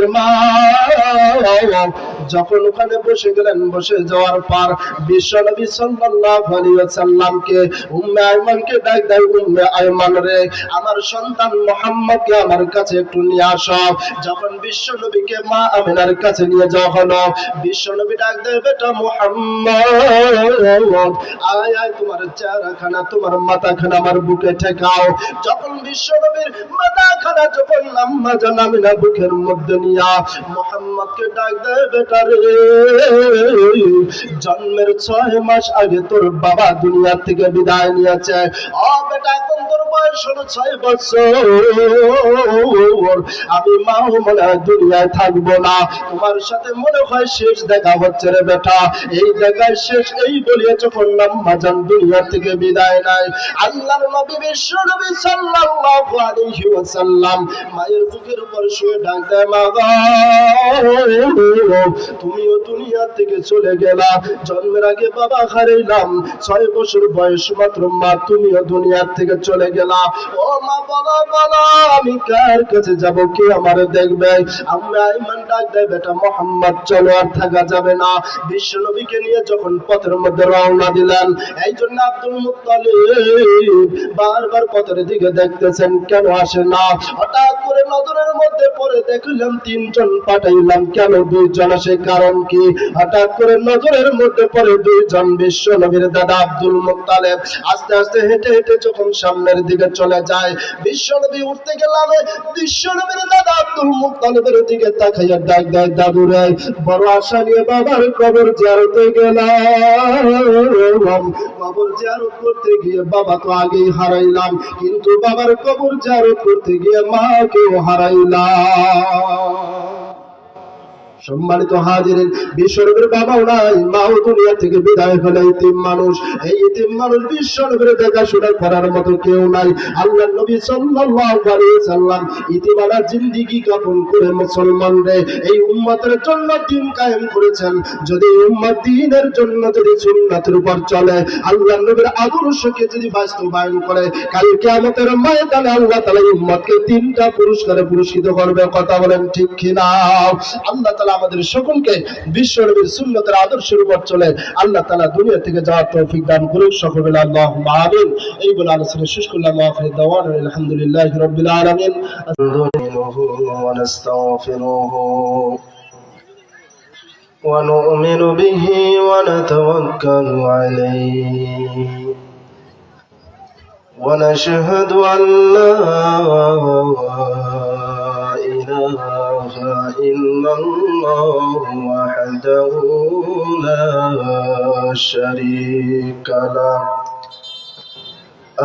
নবীর মা যখন ওখানে বসে গেলেন, বসে যাওয়ার পর বিশ্ব নবী সাল্লাল্লাহু আলাইহি ওয়াসাল্লামকে উম্মে আইমানকে ডাক দেয়, উম্মে আইমান রে, আমার সন্তান মুহাম্মদকে আমার কাছে একটু নিয়ে আসো। যখন বিশ্ব নবীকে মা আমিনার কাছে নিয়ে যাওয়া হলো, বিশ্ব নবী ডাক দেয়, বেটা মুহাম্মদ, আয় আয়, তোমার চেহারাখানা, তোমার মাথাখানা আমার বুকে ঠেকাও। যখন বিশ্ব নবীর মাথাখানা যখন আম্মা জান আমিনা বুকের মধ্যে নিয়া মুহাম্মদকে ডাক দেয়, বেটা রে, জন্মের 6 মাস আগে তোর বাবা দুনিয়া থেকে বিদায় নিয়েছে। ও বেটা, এখন তোর বয়স হলো 6 বছর, আমি মাও মনে হয় দুনিয়ায় থাকবো না, তোমার সাথে মনে হয় শেষ দেখা হচ্ছে রে বেটা। এই দেখায় শেষ, এই বলিয়ে যখন আম্মা জান দুনিয়া থেকে বিদায় নেয়, আল্লাহর নবী বিশ্ব নবী সাল্লাল্লাহু আলাইহি ওয়াসাল্লাম মায়ের বুকের উপর শুয়ে ডাক দেয়, মা গো, তুমিও দুনিয়া থেকে চলে গেলা, জন্মের আগে বাবা হারাইলাম, 6 বছর বয়স মাত্র মা, তুমিও দুনিয়া থেকে চলে গেলা। ও মা, বলো বলো, আমি কার কাছে যাব, কে আমারে দেখবে? আম্মা আইমান ডাক দেয়, বেটা মুহাম্মদ, চলো, আর থাকা যাবে না। বিশ্ব নবীকে নিয়ে যখন পথের মধ্যে রওনা দিলেন, এই জন্য আব্দুল মুত্তালিব বারবার পথের দিকে দেখতেছেন, কেন আসে না। হঠাৎ করে নজরের মধ্যে পড়ে দেখলাম 3 জন পাঠাইলাম, কেন 2 জন আসে, কারণ কি? হঠাৎ করে নজরের মধ্যে পড়ে 2 জন বিশ্ব নবীর দাদা আব্দুল মুত্তালিব আস্তে আস্তে হেঁটে হেঁটে যখন সামনের দিকে চলে যায়, বিশ্ব নবী উঠতে গেলাম, বিশ্ব নবীর দাদা আব্দুল মুত্তালিবের দিকে তাকাইয়া ডাক দেয়, দাদু রে, বড় আশা নিয়ে বাবার কবর জিয়ারতে গেলাম, কবর জিয়ারত করতে গিয়ে বাবা তো আগেই হারাইলাম, কিন্তু বাবার কবর জিয়ারত করতে গিয়ে মাকেও হারাইলাম। সম্মানিত হাজিরিন, বিশ্বনবীর বাবাও নাই, মাও দুনিয়া থেকে বিদায় হলে ইতিম মানুষ। এই ইতিম মানুষ বিশ্বনবীর দেখাশোনা করার মতো কেউ নাই। আল্লাহর নবী সাল্লাল্লাহু আলাইহি সাল্লাম ইতিবালা জিন্দেগি যাপন করে মুসলমানদের এই উম্মতের জন্য দ্বীন কায়েম করেছেন। যদি উম্মত দ্বীনের জন্য যদি সুন্নাতের উপর চলে, আল্লাহর নবীর আদর্শকে যদি বাস্তবায়ন করে, কাল কিয়ামতের ময়দানে আল্লাহ তাআলা উম্মতকে 3টা পুরস্কারে পুরস্কৃত করবে। কথা বলেন ঠিক কিনা? আল্লাহ তাআলা আমাদের সকলকে বিশ্ব নবীর সুন্নতের আদর্শের উপর চলে আল্লাহ তাআলা দুনিয়া থেকে যাওয়ার তৌফিক দান করুন। সকলে বলে আল্লাহুম্মা আমিন। এই বলে আলোচনা শেষ করলাম। আখির দাওয়ানা আলহামদুলিল্লাহি রাব্বিল আলামিন। ওয়া নাস্তাগফিরুহু ওয়া নু'মিনু বিহি ওয়া নাতাওয়াক্কালু আলাইহি ওয়া নাশহাদু আন লা ইলাহা ইল্লাল্লাহু ওয়াহদাহু লা শারীকা লাহু।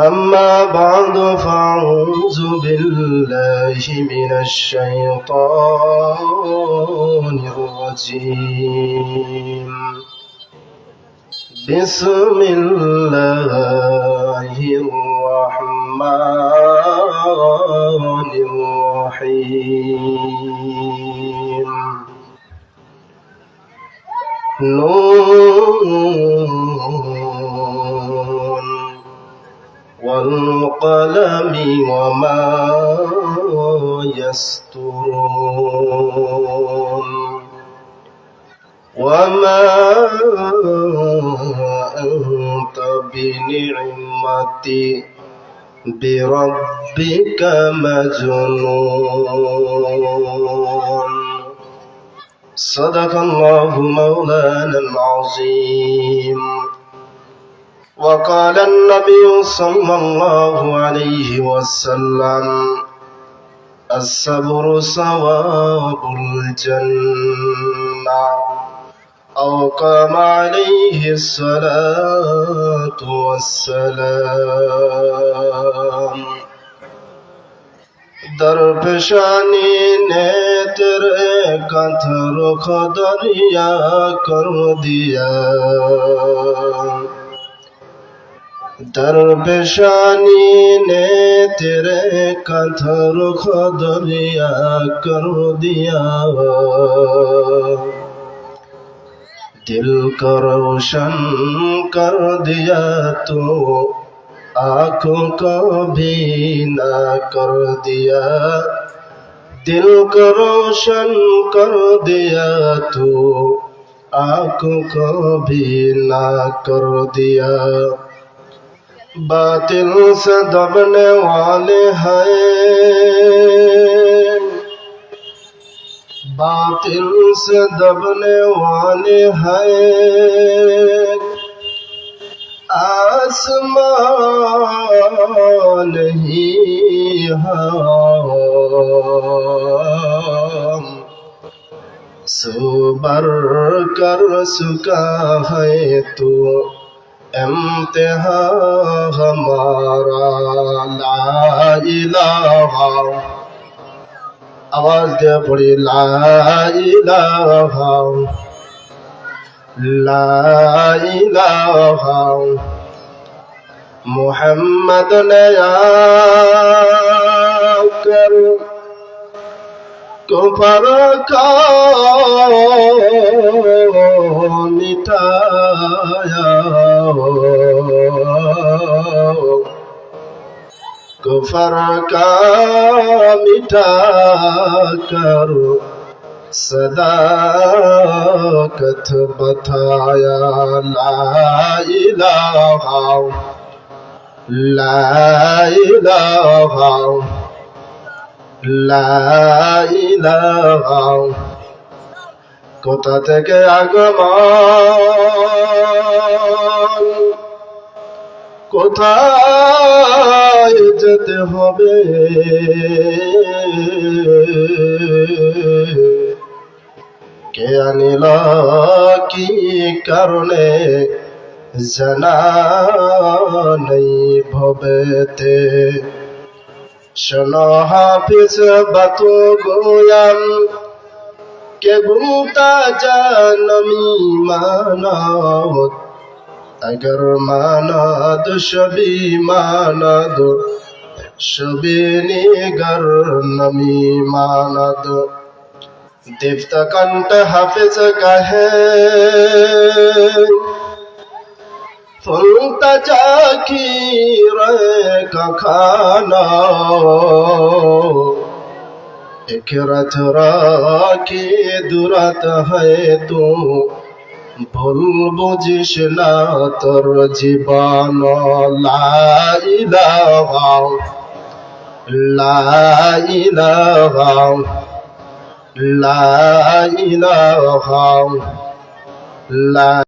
أما بعد فأعوذ بالله من الشيطان الرجيم. بسم الله الرحمن الرحيم. نون والقلم وما يسطرون. وما أنت بنعمة بربك مجنون. صدق الله مولانا العظيم. وقال النبي صلى الله عليه وسلم: الصبر ثواب الجنة. أو قام عليه الصلاة والسلام. درپشانی نے تیرے کتھ رخ دریا کر دیا. درپشانی نے تیرے کتھ رخ دریا کر دیا. دل کو روشن کر دیا تو آنکھوں کو بھی نہ کر دیا. दिल को रोशन कर दिया तू आंखों को भी ना कर दिया बातिल से दबने वाले हैं बातिल से दबने वाले हैं आसमान नहीं हम सुबर कर चुका है तू इम्तिहा हमारा ला इलाहा आवाज दे पड़ी ला इलाहा मुहम्मद ने आकर कुफर का मिटाया कुफर का मिटा कर सदाकत बताया ला इलाहा ला इलाहा ला इलाहा কোথা থেকে আগমন কোথায় যেতে হবে কে আনিল কি কারণে জানা নেই ভবেতে শোনো হাফিজ বাতু গোয়াম কে গুমতা জানমি মানত अगर मानद शबी मानद शबी निगर नमी मानद दीप्त कंठ हाफिज कहे फुलता जाकीर का खाना एक रथ की दुरत है तू भूल बुझिस ना तोर जीवन ला इलाहा ला इलाहा ला इलाहा ला